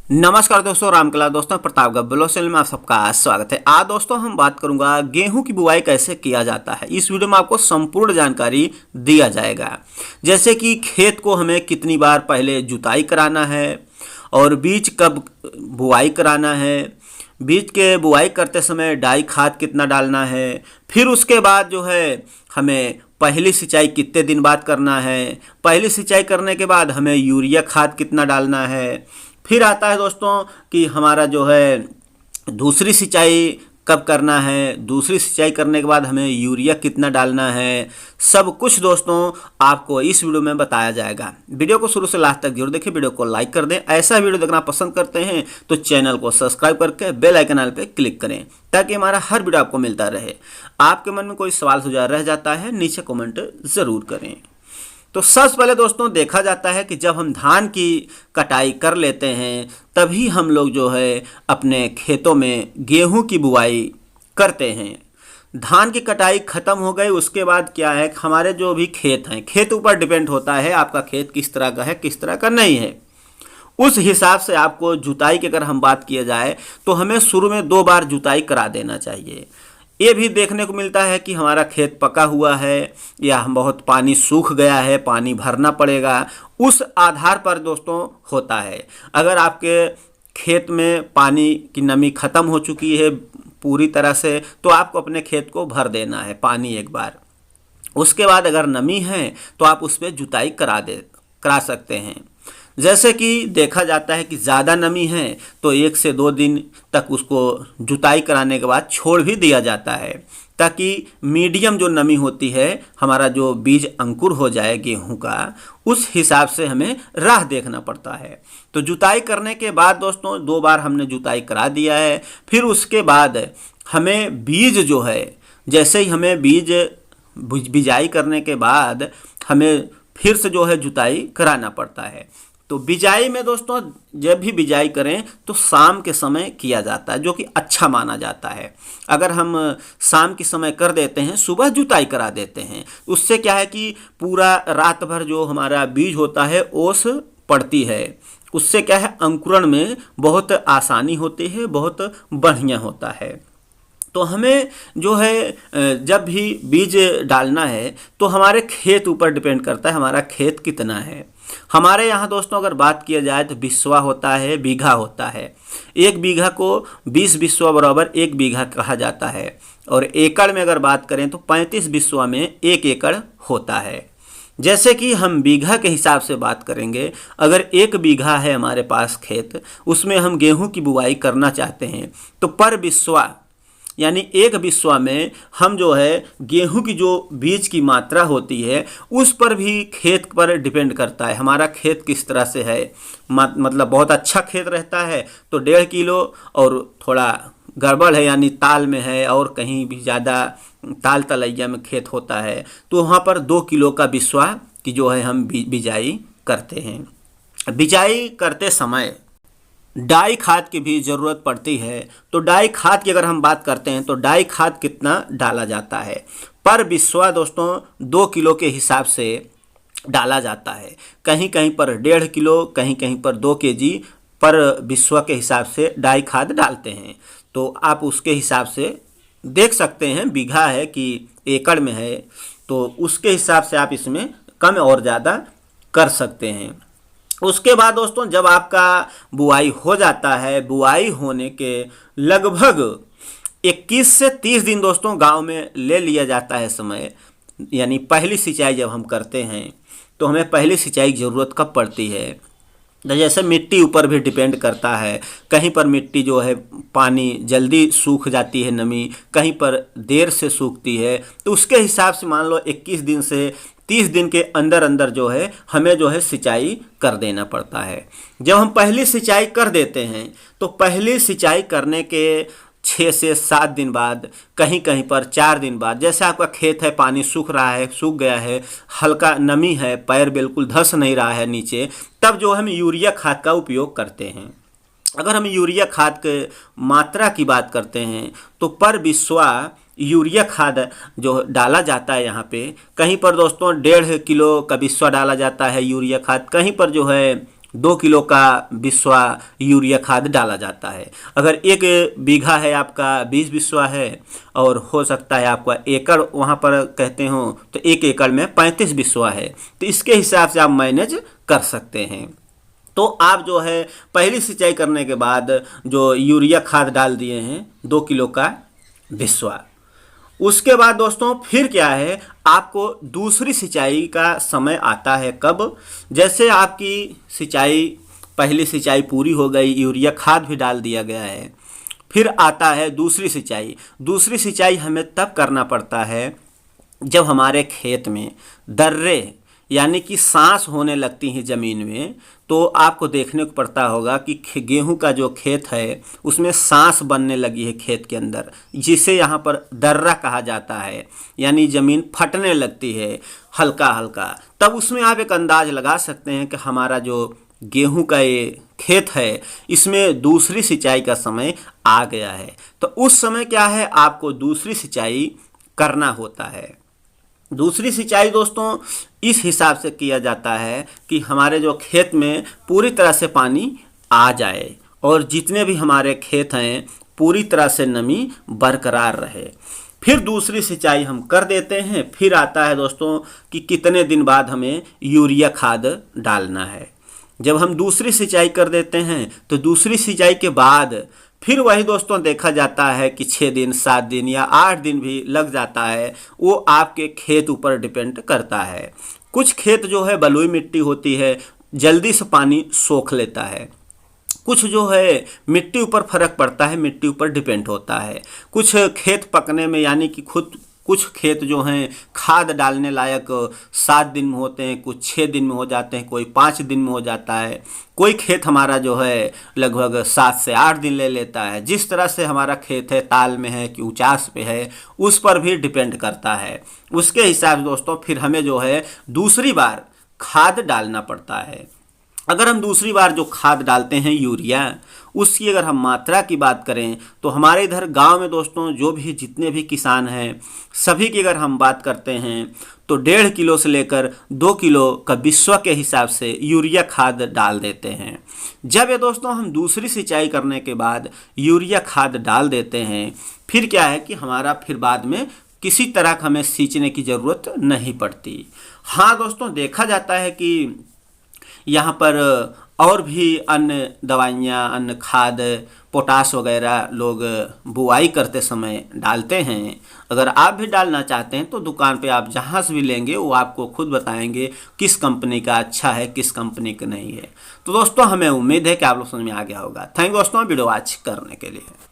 नमस्कार दोस्तों, रामकला दोस्तों, प्रतापगढ़ ब्लॉग चैनल में आप सबका स्वागत है। आज दोस्तों हम बात करूंगा गेहूं की बुवाई कैसे किया जाता है। इस वीडियो में आपको संपूर्ण जानकारी दिया जाएगा, जैसे कि खेत को हमें कितनी बार पहले जुताई कराना है और बीज कब बुवाई कराना है, बीज के बुवाई करते समय डाई खाद कितना डालना है, फिर उसके बाद जो है हमें पहली सिंचाई कितने दिन बाद करना है, पहली सिंचाई करने के बाद हमें यूरिया खाद कितना डालना है, फिर आता है दोस्तों कि हमारा जो है दूसरी सिंचाई कब करना है, दूसरी सिंचाई करने के बाद हमें यूरिया कितना डालना है। सब कुछ दोस्तों आपको इस वीडियो में बताया जाएगा। वीडियो को शुरू से लास्ट तक जरूर देखें, वीडियो को लाइक कर दें। ऐसा वीडियो देखना पसंद करते हैं तो चैनल को सब्सक्राइब करके बेल आइकन पे क्लिक करें ताकि हमारा हर वीडियो आपको मिलता रहे। आपके मन में कोई सवाल सुझाव रह जाता है नीचे कमेंट ज़रूर करें। तो सबसे पहले दोस्तों देखा जाता है कि जब हम धान की कटाई कर लेते हैं तभी हम लोग जो है अपने खेतों में गेहूं की बुवाई करते हैं। धान की कटाई खत्म हो गई, उसके बाद क्या है, हमारे जो भी खेत हैं, खेत ऊपर डिपेंड होता है आपका खेत किस तरह का है किस तरह का नहीं है। उस हिसाब से आपको जुताई की अगर हम बात किया जाए तो हमें शुरू में 2 बार जुताई करा देना चाहिए। ये भी देखने को मिलता है कि हमारा खेत पका हुआ है या हम बहुत पानी सूख गया है, पानी भरना पड़ेगा, उस आधार पर दोस्तों होता है। अगर आपके खेत में पानी की नमी ख़त्म हो चुकी है पूरी तरह से तो आपको अपने खेत को भर देना है पानी एक बार। उसके बाद अगर नमी है तो आप उस पर जुताई करा सकते हैं। जैसे कि देखा जाता है कि ज़्यादा नमी है तो 1 से 2 दिन तक उसको जुताई कराने के बाद छोड़ भी दिया जाता है ताकि मीडियम जो नमी होती है हमारा जो बीज अंकुर हो जाए गेहूं का, उस हिसाब से हमें राह देखना पड़ता है। तो जुताई करने के बाद दोस्तों 2 बार हमने जुताई करा दिया है। फिर उसके बाद हमें बीज जो है, जैसे ही हमें बीज बिजाई करने के बाद हमें फिर से जो है जुताई कराना पड़ता है। तो बिजाई में दोस्तों जब भी बिजाई करें तो शाम के समय किया जाता है, जो कि अच्छा माना जाता है। अगर हम शाम के समय कर देते हैं, सुबह जुताई करा देते हैं, उससे क्या है कि पूरा रात भर जो हमारा बीज होता है ओस पड़ती है, उससे क्या है अंकुरण में बहुत आसानी होती है, बहुत बढ़िया होता है। तो हमें जो है जब भी बीज डालना है तो हमारे खेत ऊपर डिपेंड करता है हमारा खेत कितना है। हमारे यहाँ दोस्तों अगर बात किया जाए तो बिस्वा होता है, बीघा होता है। 1 बीघा को 20 बिस्वा बराबर 1 बीघा कहा जाता है। और एकड़ में अगर बात करें तो 35 बिस्वा में 1 एकड़ होता है। जैसे कि हम बीघा के हिसाब से बात करेंगे, अगर 1 बीघा है हमारे पास खेत, उसमें हम गेहूं की बुवाई करना चाहते हैं तो पर बिस्वा यानी 1 बिस्वा में हम जो है गेहूं की जो बीज की मात्रा होती है उस पर भी खेत पर डिपेंड करता है हमारा खेत किस तरह से है। मतलब बहुत अच्छा खेत रहता है तो 1.5 किलो, और थोड़ा गड़बड़ है यानी ताल में है और कहीं भी ज़्यादा ताल तलैया में खेत होता है तो वहाँ पर 2 किलो का बिस्वा की जो है हम बिजाई करते हैं। बिजाई करते समय डाई खाद की भी ज़रूरत पड़ती है। तो डाई खाद की अगर हम बात करते हैं तो डाई खाद कितना डाला जाता है, पर बिस्वा दोस्तों 2 किलो के हिसाब से डाला जाता है। कहीं कहीं पर 1.5 किलो, कहीं कहीं पर 2 केजी पर बिस्वा के हिसाब से डाई खाद डालते हैं। तो आप उसके हिसाब से देख सकते हैं, बीघा है कि एकड़ में है, तो उसके हिसाब से आप इसमें कम और ज़्यादा कर सकते हैं। उसके बाद दोस्तों जब आपका बुआई हो जाता है, बुआई होने के लगभग 21 से 30 दिन दोस्तों गांव में ले लिया जाता है समय। यानी पहली सिंचाई जब हम करते हैं तो हमें पहली सिंचाई की ज़रूरत कब पड़ती है, तो जैसे मिट्टी ऊपर भी डिपेंड करता है। कहीं पर मिट्टी जो है पानी जल्दी सूख जाती है, नमी कहीं पर देर से सूखती है, तो उसके हिसाब से मान लो 21 दिन से 30 दिन के अंदर अंदर जो है हमें जो है सिंचाई कर देना पड़ता है। जब हम पहली सिंचाई कर देते हैं तो पहली सिंचाई करने के 6 से 7 दिन बाद, कहीं कहीं पर 4 दिन बाद, जैसे आपका खेत है पानी सूख रहा है, सूख गया है, हल्का नमी है, पैर बिल्कुल धंस नहीं रहा है नीचे, तब जो हम यूरिया खाद का उपयोग करते हैं। अगर हम यूरिया खाद के मात्रा की बात करते हैं तो पर बिस्वा यूरिया खाद जो डाला जाता है यहाँ पे, कहीं पर दोस्तों 1.5 किलो का बिस्वा डाला जाता है यूरिया खाद, कहीं पर जो है 2 किलो का बिस्वा यूरिया खाद डाला जाता है। अगर 1 बीघा है आपका 20 बिस्वा है और हो सकता है आपका एकड़ वहाँ पर कहते हो तो 1 एकड़ में 35 बिस्वा है, तो इसके हिसाब से आप मैनेज कर सकते हैं। तो आप जो है पहली सिंचाई करने के बाद जो यूरिया खाद डाल दिए हैं 2 किलो का बिस्वा, उसके बाद दोस्तों फिर क्या है, आपको दूसरी सिंचाई का समय आता है कब? जैसे आपकी सिंचाई पहली सिंचाई पूरी हो गई, यूरिया खाद भी डाल दिया गया है, फिर आता है दूसरी सिंचाई। दूसरी सिंचाई हमें तब करना पड़ता है जब हमारे खेत में दर्रे यानी कि सांस होने लगती हैं ज़मीन में। तो आपको देखने को पड़ता होगा कि गेहूं का जो खेत है उसमें सांस बनने लगी है खेत के अंदर, जिसे यहाँ पर दर्रा कहा जाता है, यानी ज़मीन फटने लगती है हल्का हल्का। तब उसमें आप एक अंदाज़ लगा सकते हैं कि हमारा जो गेहूं का ये खेत है इसमें दूसरी सिंचाई का समय आ गया है। तो उस समय क्या है, आपको दूसरी सिंचाई करना होता है। दूसरी सिंचाई दोस्तों इस हिसाब से किया जाता है कि हमारे जो खेत में पूरी तरह से पानी आ जाए और जितने भी हमारे खेत हैं पूरी तरह से नमी बरकरार रहे। फिर दूसरी सिंचाई हम कर देते हैं। फिर आता है दोस्तों कि कितने दिन बाद हमें यूरिया खाद डालना है। जब हम दूसरी सिंचाई कर देते हैं तो दूसरी सिंचाई के बाद फिर वही दोस्तों देखा जाता है कि 6 दिन 7 दिन या 8 दिन भी लग जाता है, वो आपके खेत ऊपर डिपेंड करता है। कुछ खेत जो है बलुई मिट्टी होती है, जल्दी से पानी सोख लेता है। कुछ जो है मिट्टी ऊपर फर्क पड़ता है, मिट्टी ऊपर डिपेंड होता है। कुछ खेत पकने में यानी कि कुछ खेत जो हैं खाद डालने लायक 7 दिन में होते हैं, कुछ 6 दिन में हो जाते हैं, कोई 5 दिन में हो जाता है। कोई खेत हमारा जो है लगभग 7 से 8 दिन ले लेता है। जिस तरह से हमारा खेत है, ताल में है कि ऊंचास पे है, उस पर भी डिपेंड करता है। उसके हिसाब से दोस्तों फिर हमें जो है दूसरी बार खाद डालना पड़ता है। अगर हम दूसरी बार जो खाद डालते हैं यूरिया, उसकी अगर हम मात्रा की बात करें तो हमारे इधर गांव में दोस्तों जो भी जितने भी किसान हैं सभी की अगर हम बात करते हैं तो 1.5 किलो से लेकर 2 किलो का बिस्वा के हिसाब से यूरिया खाद डाल देते हैं। जब ये दोस्तों हम दूसरी सिंचाई करने के बाद यूरिया खाद डाल देते हैं, फिर क्या है कि हमारा फिर बाद में किसी तरह का हमें सींचने की ज़रूरत नहीं पड़ती। हाँ दोस्तों, देखा जाता है कि यहाँ पर और भी अन्य दवाइयाँ, अन्य खाद, पोटास वगैरह लोग बुआई करते समय डालते हैं। अगर आप भी डालना चाहते हैं तो दुकान पे आप जहाँ से भी लेंगे वो आपको खुद बताएंगे किस कंपनी का अच्छा है, किस कंपनी का नहीं है। तो दोस्तों हमें उम्मीद है कि आप लोग समझ में आ गया होगा। थैंक यू दोस्तों वीडियो वॉच करने के लिए।